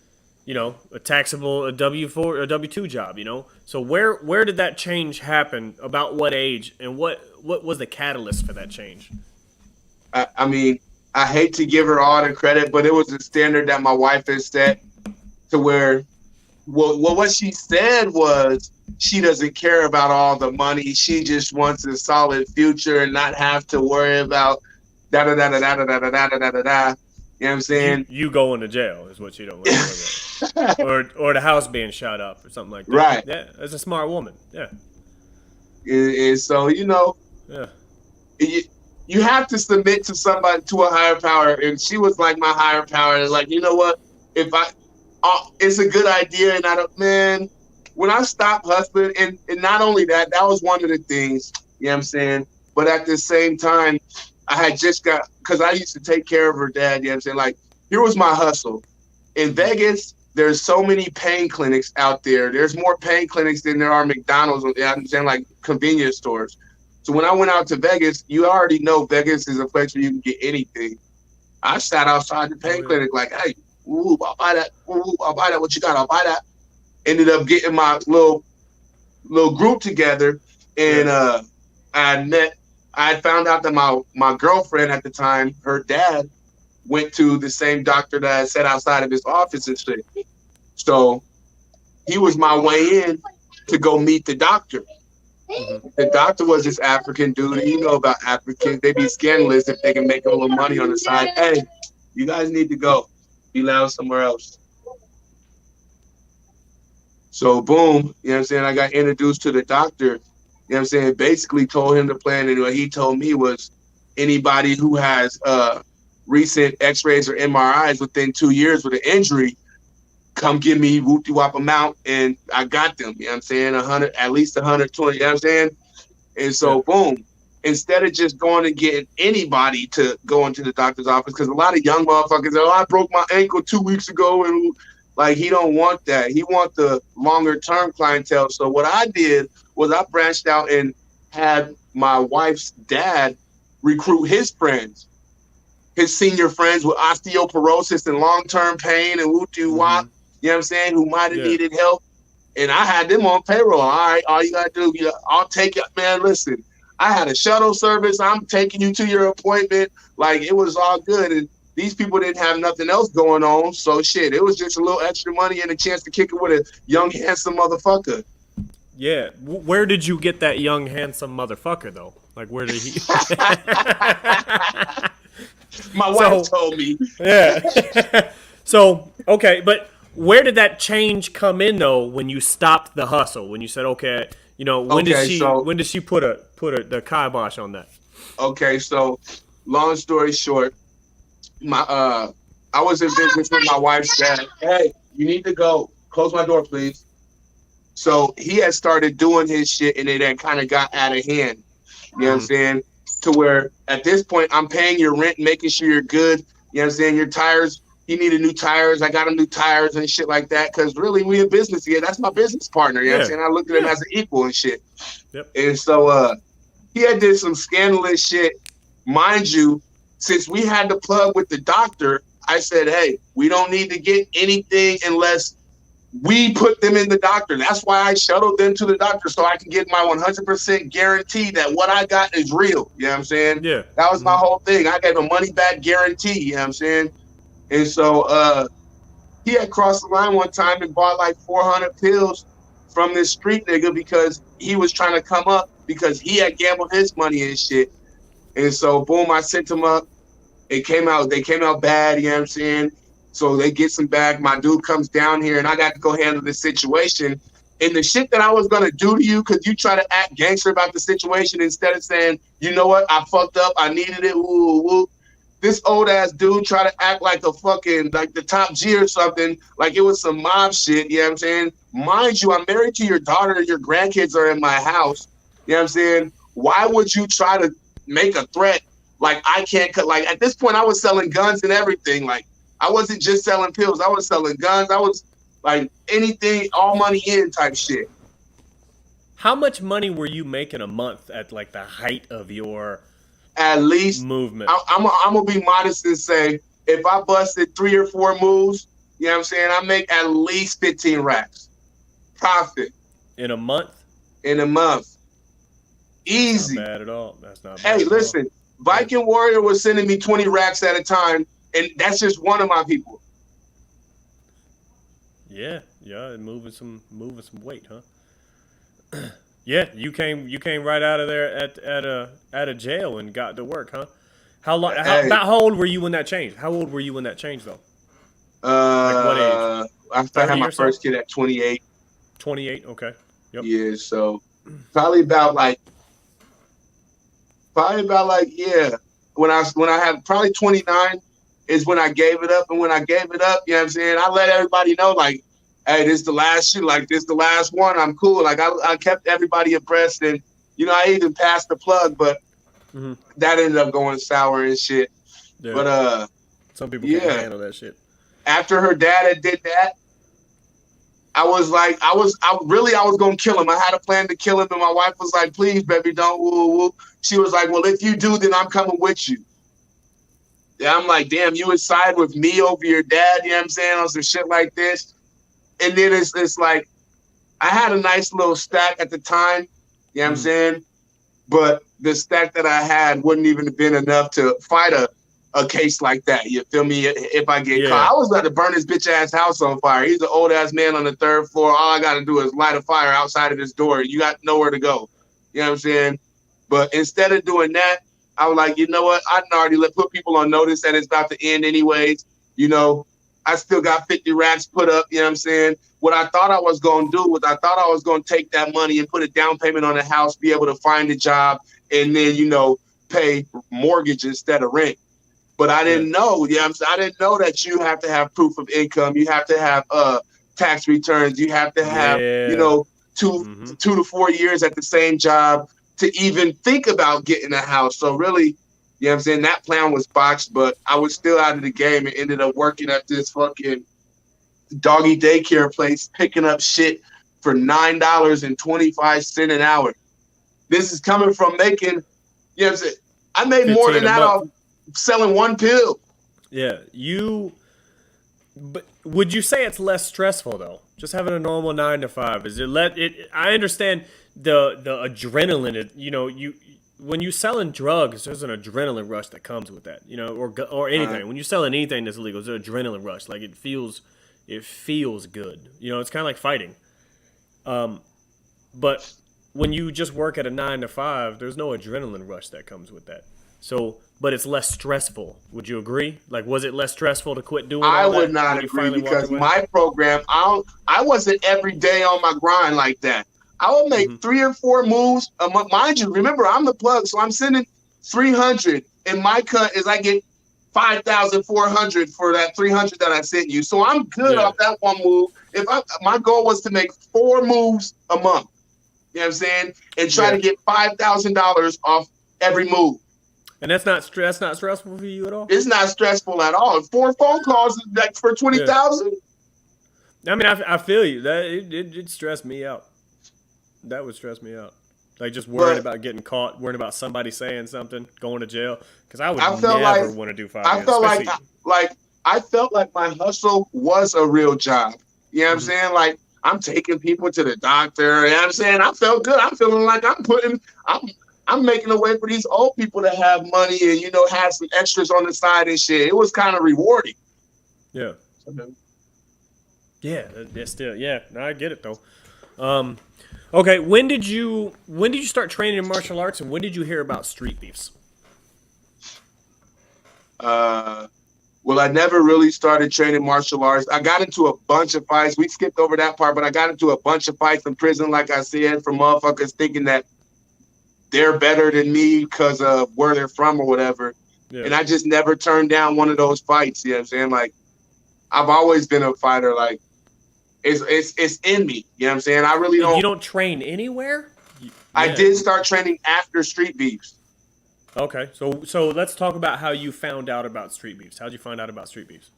taxable W-4 or W-2 job. So where did that change happen? About what age, and what was the catalyst for that change? I mean, I hate to give her all the credit, but it was a standard that my wife has set to where, what she said was she doesn't care about all the money. She just wants a solid future and not have to worry about da da da da da da da da da da da. You know what I'm saying? You going to jail is what you don't want to worry about. or the house being shot up or something like that. Right. Yeah, that's a smart woman. Yeah. And so, Yeah. you have to submit to somebody, to a higher power. And she was like my higher power. And like, you know what? It's a good idea. And when I stopped hustling, and not only that was one of the things, you know what I'm saying? But at the same time, I had just because I used to take care of her dad, you know what I'm saying? Like, here was my hustle. In Vegas, there's so many pain clinics out there. There's more pain clinics than there are McDonald's, you know what I'm saying, like convenience stores. So when I went out to Vegas, you already know Vegas is a place where you can get anything. I sat outside the pain clinic like, hey, I'll buy that. I'll buy that. What you got? I'll buy that. Ended up getting my little group together, and I found out that my girlfriend at the time, her dad, went to the same doctor that I sat outside of his office and shit. So he was my way in to go meet the doctor. Mm-hmm. The doctor was this African dude. And you know about Africans. They be scandalous if they can make a little money on the side. Hey, you guys need to go. Be loud somewhere else. So boom, you know what I'm saying? I got introduced to the doctor, you know what I'm saying? Basically told him the plan, and what he told me was anybody who has recent x-rays or MRIs within 2 years with an injury, come give me whoop-de-wop amount, and I got them, you know what I'm saying? 100, at least 120, you know what I'm saying? And so boom, instead of just going and getting anybody to go into the doctor's office, because a lot of young motherfuckers say, I broke my ankle 2 weeks ago, and like, he don't want that. He want the longer term clientele. So what I did was I branched out and had my wife's dad recruit his friends, his senior friends with osteoporosis and long-term pain and whoop-de-wop, you know what I'm saying, who might have needed help. And I had them on payroll. All right, all you got to do, I'll take it. Man, listen, I had a shuttle service. I'm taking you to your appointment. Like, it was all good. And these people didn't have nothing else going on, so shit, it was just a little extra money and a chance to kick it with a young, handsome motherfucker. Yeah. Where did you get that young, handsome motherfucker, though? Like, where did he... My wife told me. Yeah. So, okay, but where did that change come in, though, when you stopped the hustle? When you said, okay, when did she put the kibosh on that? Okay, so long story short, I was in business with my wife's dad. Hey, you need to go. Close my door, please. So he had started doing his shit, and it had kind of got out of hand. You know what I'm saying? To where at this point, I'm paying your rent, making sure you're good. You know what I'm saying? Your tires, he needed new tires. I got him new tires and shit like that. Because really, we in business here. That's my business partner. You know what I'm saying? I looked at him as an equal and shit. Yep. And so he had did some scandalous shit. Mind you, since we had the plug with the doctor, I said, hey, we don't need to get anything unless we put them in the doctor. That's why I shuttled them to the doctor so I can get my 100% guarantee that what I got is real. You know what I'm saying? Yeah. That was my whole thing. I gave a money back guarantee. You know what I'm saying? And so he had crossed the line one time and bought like 400 pills from this street nigga because he was trying to come up because he had gambled his money and shit. And so boom, I sent him up. They came out bad, you know what I'm saying? So they get some back. My dude comes down here and I got to go handle the situation. And the shit that I was gonna do to you, because you try to act gangster about the situation instead of saying, you know what, I fucked up, I needed it, woo, woo. This old ass dude try to act like a fucking, like the top G or something, like it was some mob shit, you know what I'm saying? Mind you, I'm married to your daughter, your grandkids are in my house, you know what I'm saying? Why would you try to make a threat like I can't cut? Like at this point, I was selling guns and everything. Like I wasn't just selling pills, I was selling guns, I was like anything, all money in type shit. How much money were you making a month at like the height of your At least movement? I'm gonna be modest and say if I busted 3 or 4 moves, you know what I'm saying, I make at least 15 racks profit In a month? in a month. Easy. Not bad at all. That's not bad. Hey, listen, Viking Warrior was sending me 20 racks at a time, and that's just one of my people. Yeah, moving some weight, huh? Yeah, you came right out of there at a jail and got to work, huh? How long? How old were you when that changed? How old were you when that changed, though? Like what age? I had my first kid at 28. 28. Okay. Yep. Yeah, so probably about like yeah. When I had probably 29 is when I gave it up, and when I gave it up, you know what I'm saying, I let everybody know like, hey, this is the last shit, like this is the last one. I'm cool. Like I kept everybody abreast, and you know, I even passed the plug, but that ended up going sour and shit. Yeah. But some people can't handle that shit. After her dad had did that, I was gonna kill him. I had a plan to kill him, and my wife was like, please, baby, don't woo woo. She was like, well, if you do, then I'm coming with you. Yeah, I'm like, damn, you would side with me over your dad, you know what I'm saying, on some shit like this. And then it's like, I had a nice little stack at the time, you know what I'm saying? But the stack that I had wouldn't even have been enough to fight a case like that. You feel me? If I get caught. I was about to burn his bitch ass house on fire. He's an old ass man on the 3rd floor. All I got to do is light a fire outside of his door. You got nowhere to go. You know what I'm saying? But instead of doing that, I was like, you know what? I can already put people on notice that it's about to end anyways. You know, I still got 50 racks put up. You know what I'm saying? What I thought I was going to do was I thought I was going to take that money and put a down payment on a house, be able to find a job, and then, you know, pay mortgage instead of rent. But I didn't know, you know what I'm saying? I didn't know that you have to have proof of income. You have to have tax returns. You have to have, you know, two to 4 years at the same job to even think about getting a house. So really, you know what I'm saying, that plan was botched, but I was still out of the game and ended up working at this fucking doggy daycare place, picking up shit for $9.25 an hour. This is coming from making, you know what I'm saying, I made more than that off selling one pill. Yeah, but would you say it's less stressful though? Just having a normal 9 to 5, is it? I understand the adrenaline. You know, when you selling drugs, there's an adrenaline rush that comes with that. You know, or anything. When you're selling anything that's illegal, there's an adrenaline rush. Like it feels good. You know, it's kind of like fighting. But when you just work at a 9 to 5, there's no adrenaline rush that comes with that. So, but it's less stressful. Would you agree? Like, was it less stressful to quit doing all that? I would not agree because my program, I wasn't every day on my grind like that. I would make 3 or 4 moves a month. Mind you, remember, I'm the plug, so I'm sending 300, and my cut is I get 5,400 for that 300 that I sent you. So I'm good off that one move. My goal was to make 4 moves a month, you know what I'm saying, and try to get $5,000 off every move. And that's not stressful for you at all? It's not stressful at all. 4 phone calls is like for 20,000. I mean, I feel you. That it stressed me out. That would stress me out. Like just worrying about getting caught, worrying about somebody saying something, going to jail. Because I would never want to do 5 years. I felt like my hustle was a real job. You know what I'm saying? Like, I'm taking people to the doctor. You know what I'm saying? I felt good. I'm feeling like I'm making a way for these old people to have money and, have some extras on the side and shit. It was kind of rewarding. Yeah. Yeah, that's still, yeah. No, I get it though. Okay, when did you start training in martial arts, and when did you hear about street beefs? Well, I never really started training martial arts. I got into a bunch of fights. We skipped over that part, but I got into a bunch of fights in prison, like I said, from motherfuckers thinking that they're better than me because of where they're from or whatever. Yeah. And I just never turned down one of those fights. You know what I'm saying? Like, I've always been a fighter. Like, it's in me. You know what I'm saying? I really don't. You don't train anywhere? Yeah. I did start training after street beefs. Okay, so let's talk about how you found out about street beefs. How'd you find out about street beefs?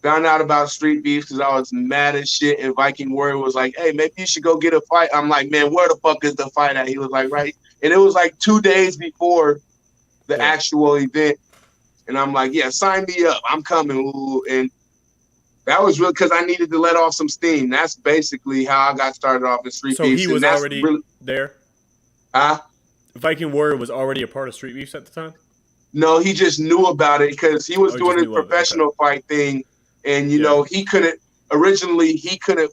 Found out about street beefs because I was mad as shit, and Viking Wero was like, "Hey, maybe you should go get a fight." I'm like, "Man, where the fuck is the fight at?" He was like, "Right," and it was like 2 days before the actual event, and I'm like, "Yeah, sign me up. I'm coming." Ooh. And that was real because I needed to let off some steam. That's basically how I got started off in street beefs. So he was already there? Huh? Viking Warrior was already a part of street beefs at the time? No, he just knew about it because he was doing his professional fight thing. And, you know, he couldn't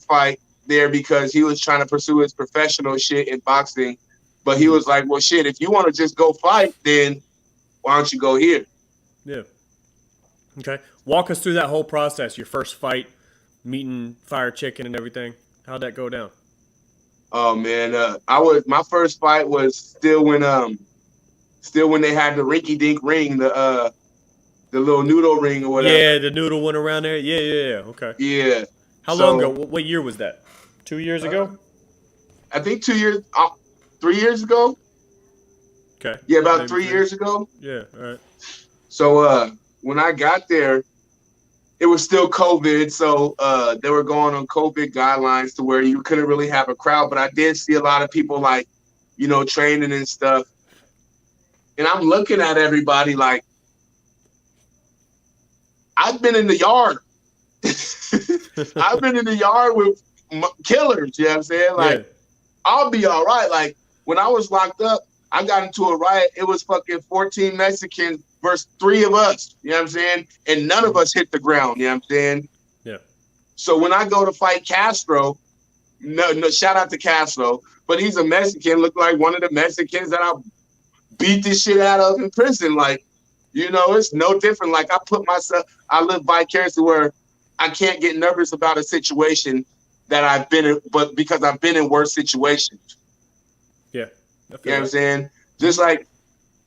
fight there because he was trying to pursue his professional shit in boxing. But he was like, well, shit, if you want to just go fight, then why don't you go here? Yeah. Okay. Walk us through that whole process, your first fight, meeting Fire Chicken and everything. How'd that go down? Oh man, my first fight was still when they had the rinky dink ring, the little noodle ring or whatever. Yeah, the noodle one around there. Yeah. Okay. Yeah. How long ago? What year was that? 2 years ago? I think 2 years, 3 years ago. Okay. Yeah, about 3 years ago. Yeah. All right. So when I got there, it was still COVID, so they were going on COVID guidelines to where you couldn't really have a crowd. But I did see a lot of people, like, you know, training and stuff. And I'm looking at everybody like, I've been in the yard. I've been in the yard with killers, you know what I'm saying? Like, I'll be all right. Like, when I was locked up, I got into a riot. It was fucking 14 Mexicans versus 3 of us, you know what I'm saying? And none of us hit the ground, you know what I'm saying? Yeah. So when I go to fight Castro, no, shout out to Castro, but he's a Mexican, looked like one of the Mexicans that I beat the shit out of in prison. Like, you know, it's no different. Like, I live vicariously where I can't get nervous about a situation that I've been in, but because I've been in worse situations. Yeah. You know what I'm saying? Just like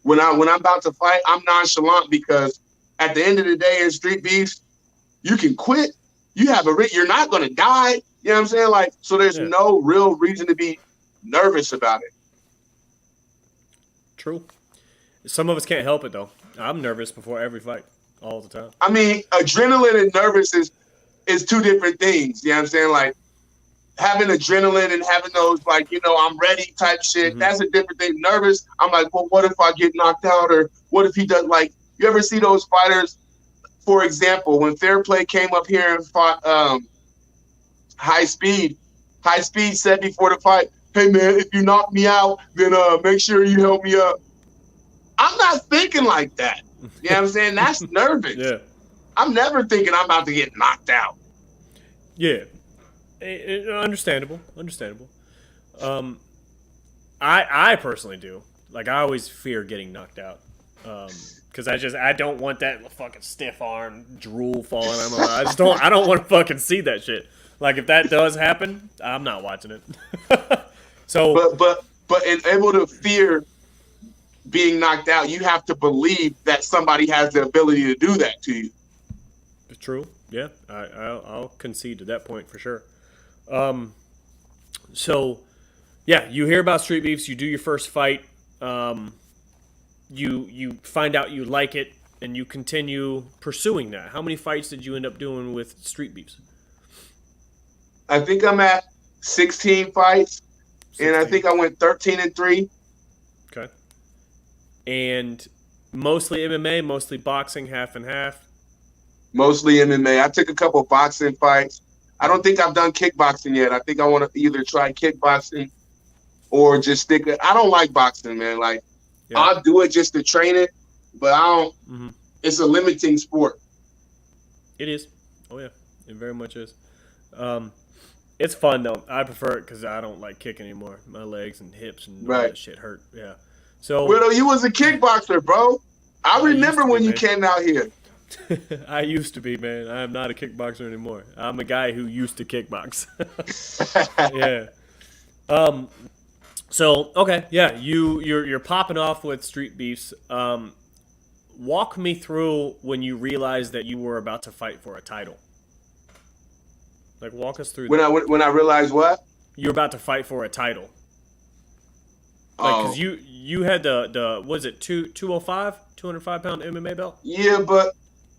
when I'm about to fight, I'm nonchalant because at the end of the day in street beefs, you can quit. You're not going to die. You know what I'm saying? Like, so there's no real reason to be nervous about it. True. Some of us can't help it though. I'm nervous before every fight all the time. I mean, adrenaline and nervous is 2 different things. You know what I'm saying? Like, having adrenaline and having those, like, you know, I'm ready type shit, that's a different thing. Nervous, I'm like, well, what if I get knocked out? Or what if he does, like, you ever see those fighters, for example, when Fair Play came up here and fought High Speed said before the fight, hey, man, if you knock me out, then make sure you help me up. I'm not thinking like that. You know what I'm saying? That's nervous. Yeah. I'm never thinking I'm about to get knocked out. Yeah. Understandable. I personally do. Like, I always fear getting knocked out. Because I don't want that fucking stiff arm drool falling on my I don't want to fucking see that shit. Like, if that does happen, I'm not watching it. So, but in able to fear being knocked out, you have to believe that somebody has the ability to do that to you. True. Yeah, I'll concede to that point for sure. So, yeah, you hear about street beefs, you do your first fight, you find out you like it, and you continue pursuing that. How many fights did you end up doing with street beefs? I think I'm at 16 fights, 16. And I think I went 13-3. Okay. And mostly MMA, mostly boxing, half and half? Mostly MMA. I took a couple boxing fights. I don't think I've done kickboxing yet. I think I want to either try kickboxing or just stick it. I don't like boxing, man. Like, Yeah. I'll do it just to train it, but I don't. Mm-hmm. It's a limiting sport. It is. Oh yeah, it very much is. It's fun though. I prefer it because I don't like kicking anymore. My legs and hips and all Right. that shit hurt. Yeah. So Widow, you was a kickboxer, bro. I used remember to when be, you man. came out here. I used to be, man. I am not a kickboxer anymore. I'm a guy who used to kickbox. Yeah. So okay, yeah. You're popping off with street beefs. Walk me through when you realized that you were about to fight for a title. Like, walk us through. When I realized what? You're about to fight for a title. Like, Oh. because you had the was it 205 205-pound MMA belt? Yeah, but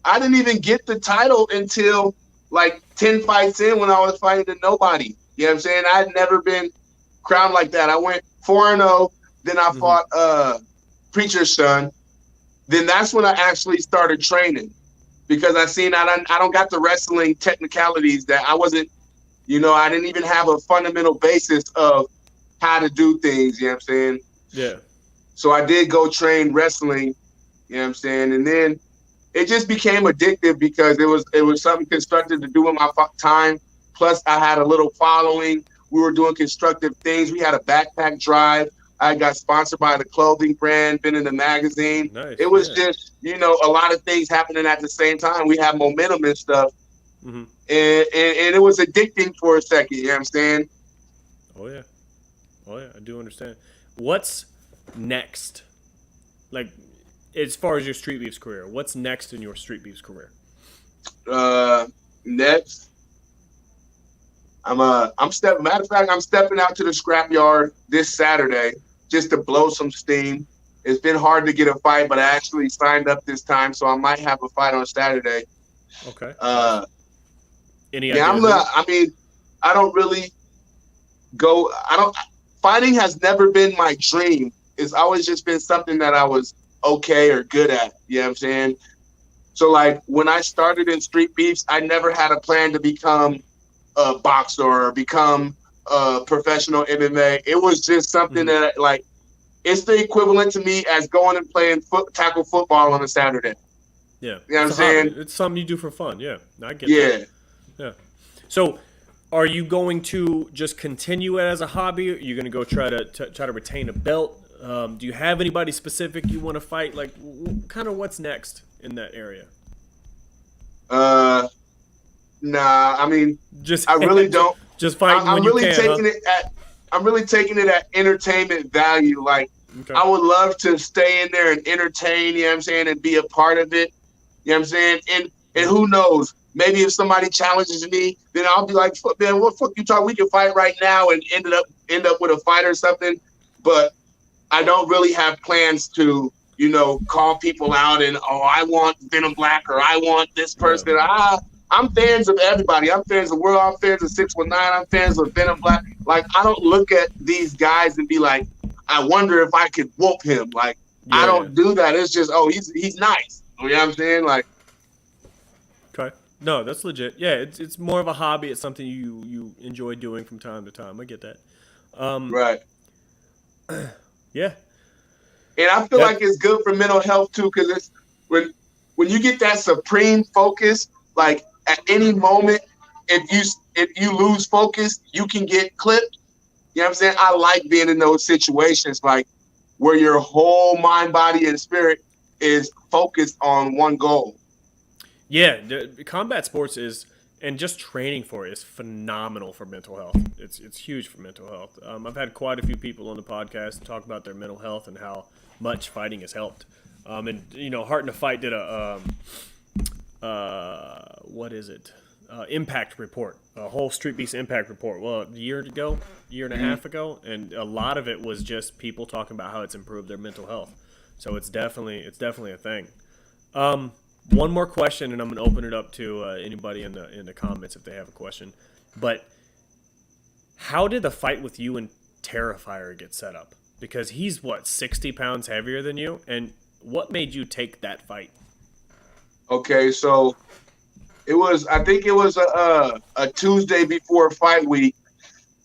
I didn't even get the title until like 10 fights in when I was fighting to nobody. You know what I'm saying? I had never been crowned like that. I went 4-0, then I fought Preacher's Son. Then that's when I actually started training because I seen I don't got the wrestling technicalities that I wasn't, I didn't even have a fundamental basis of how to do things, you know what I'm saying? Yeah. So I did go train wrestling, you know what I'm saying? And then it just became addictive because it was something constructive to do with my time. Plus I had a little following. We were doing constructive things. We had a backpack drive. I got sponsored by the clothing brand, been in the magazine. Nice. It was just, a lot of things happening at the same time. We had momentum and stuff. Mm-hmm. And it was addicting for a second, you know what I'm saying? Oh yeah, I do understand. What's next? Like, as far as your street beefs career, what's next in your street beefs career? Next, I'm stepping. Matter of fact, I'm stepping out to the Scrapyard this Saturday just to blow some steam. It's been hard to get a fight, but I actually signed up this time, so I might have a fight on Saturday. Okay. Any idea? I don't really go. Fighting has never been my dream. It's always just been something that I was okay or good at. You know what I'm saying? So, like, when I started in street beefs, I never had a plan to become a boxer or become a professional MMA. It was just something that, like, it's the equivalent to me as going and playing tackle football on a Saturday. Yeah. You know what I'm saying? Hobby. It's something you do for fun. Yeah. I get that. Yeah. So, are you going to just continue it as a hobby? Are you going to go try to retain a belt? Do you have anybody specific you want to fight? Like, kind of what's next in that area? Nah. I mean, I really don't. Just fighting when you can. I'm really taking it at entertainment value. Like, Okay. I would love to stay in there and entertain. You know what I'm saying, and be a part of it. You know what I'm saying, and who knows? Maybe if somebody challenges me, then I'll be like, man, what fuck you talking? We can fight right now and end up with a fight or something. But I don't really have plans to, call people out and, I want Venom Black or I want this person. Yeah. I'm fans of everybody. I'm fans of Wero. I'm fans of 619. I'm fans of Venom Black. Like, I don't look at these guys and be like, I wonder if I could whoop him. Like, I don't do that. It's just, he's nice. You know what I'm saying? Like, okay. No, that's legit. Yeah, it's more of a hobby. It's something you enjoy doing from time to time. I get that. Right. Yeah. And I feel like it's good for mental health too, because it's when you get that supreme focus, like at any moment, if you lose focus, you can get clipped. You know what I'm saying? I like being in those situations, like where your whole mind, body, and spirit is focused on one goal. Yeah, the combat sports and just training for it is phenomenal for mental health. It's huge for mental health. I've had quite a few people on the podcast talk about their mental health and how much fighting has helped. And Heart in a Fight did a impact report, a whole Street Beast impact report. Well, a year and a half ago, and a lot of it was just people talking about how it's improved their mental health. So it's definitely a thing. One more question, and I'm going to open it up to anybody in the comments if they have a question. But how did the fight with you and Terrifier get set up? Because he's, 60 pounds heavier than you? And what made you take that fight? Okay, so I think it was a Tuesday before fight week,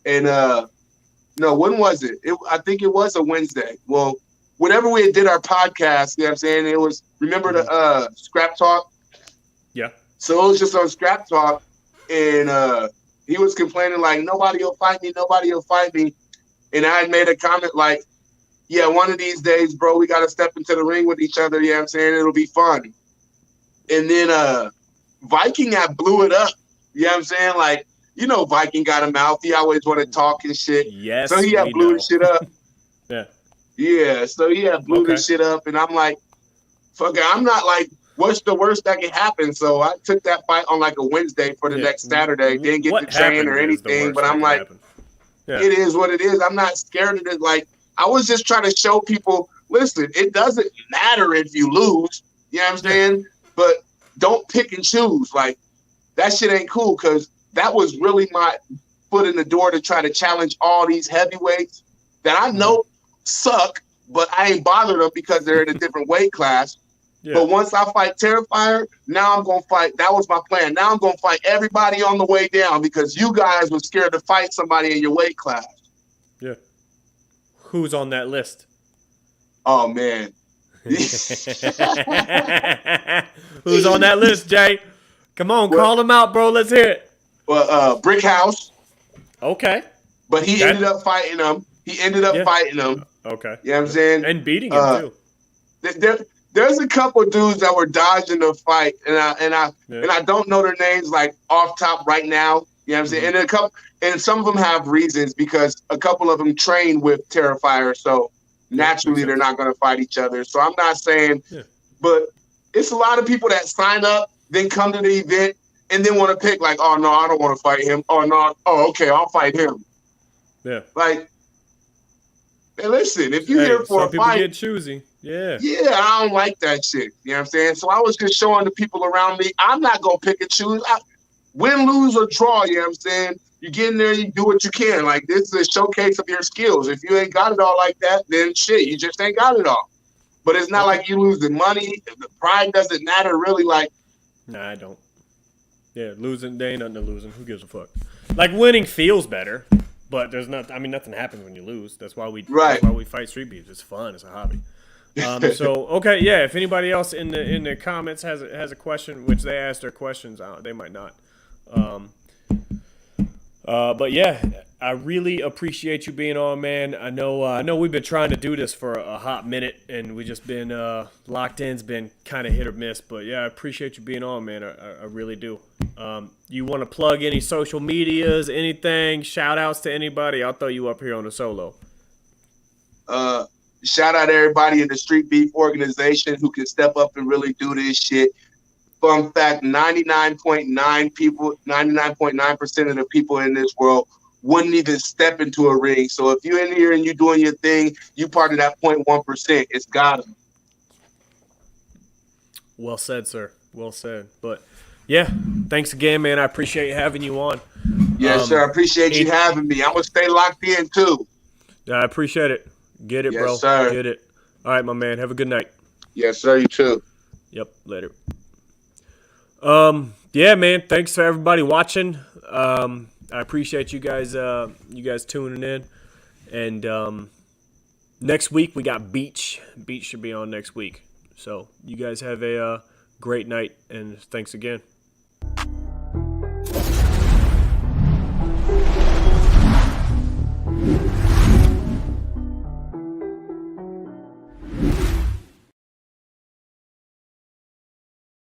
and no, when was it? I think it was a Wednesday. Well, whenever we did our podcast, you know what I'm saying? It was, remember the Scrap Talk? Yeah. So it was just on Scrap Talk, and he was complaining like, nobody will fight me, nobody will fight me. And I had made a comment like, yeah, one of these days, bro, we got to step into the ring with each other, you know what I'm saying? It'll be fun. And then Viking had blew it up, you know what I'm saying? Like, you know, Viking got a mouth. He always want to talk and shit. Yes, so he had blew the shit up. Yeah. Yeah, so he had blew this shit up. And I'm like, fuck it, I'm not like, what's the worst that can happen? So I took that fight on like a Wednesday for the next Saturday. Didn't get to train or anything, but I'm like, it is what it is. I'm not scared of it. Like, I was just trying to show people, listen, it doesn't matter if you lose, you know what I'm saying? But don't pick and choose. Like, that shit ain't cool, because that was really my foot in the door to try to challenge all these heavyweights that I know suck, but I ain't bothered them because they're in a different weight class. Yeah. But once I fight Terrifier, now I'm going to fight. That was my plan. Now I'm going to fight everybody on the way down because you guys were scared to fight somebody in your weight class. Yeah. Who's on that list? Oh, man. Who's on that list, Jay? Come on, call them out, bro. Let's hear it. Well, Brick House. Okay. But he ended up fighting him. Fighting him. Okay. You know what I'm saying? And beating him, too. There's a couple dudes that were dodging the fight, and I don't know their names like off top right now. You know what I'm saying? And some of them have reasons because a couple of them train with Terrifier, so naturally they're not going to fight each other. So I'm not saying, but it's a lot of people that sign up, then come to the event, and then want to pick like, oh no, I don't want to fight him. Oh no, oh okay, I'll fight him. Yeah. Like, hey, listen, if you're here for a fight, some people get choosy. Yeah. Yeah, I don't like that shit. You know what I'm saying? So I was just showing the people around me, I'm not going to pick and choose. Win, lose, or draw, you know what I'm saying? You get in there, you do what you can. Like, this is a showcase of your skills. If you ain't got it all like that, then shit, you just ain't got it all. But it's not like you lose the money. The pride doesn't matter, really. Like, nah, I don't. Yeah, losing, there ain't nothing to losing. Who gives a fuck? Like, winning feels better, but there's not. I mean, nothing happens when you lose. That's why we fight street beefs. It's fun. It's a hobby. So okay, yeah. If anybody else in the comments has a question, which they asked their questions, they might not. But yeah, I really appreciate you being on, man. I know we've been trying to do this for a hot minute, and we just been locked in. It's been kind of hit or miss, but yeah, I appreciate you being on, man. I really do. You want to plug any social medias, anything? Shout outs to anybody? I'll throw you up here on the solo. Shout out everybody in the Street Beef organization who can step up and really do this shit. Fun fact, 99.9% of the people in this world wouldn't even step into a ring. So if you're in here and you're doing your thing, you part of that 0.1%. It's Gottem. Well said, sir. Well said. But yeah, thanks again, man. I appreciate having you on. Yes, sir. I appreciate you having me. I'm going to stay locked in, too. Yeah, I appreciate it. Get it, bro. Yes, sir. Get it. All right, my man. Have a good night. Yes, sir. You too. Yep. Later. Yeah, man. Thanks for everybody watching. I appreciate you guys tuning in. And next week we got Beach. Beach should be on next week. So you guys have a great night, and thanks again.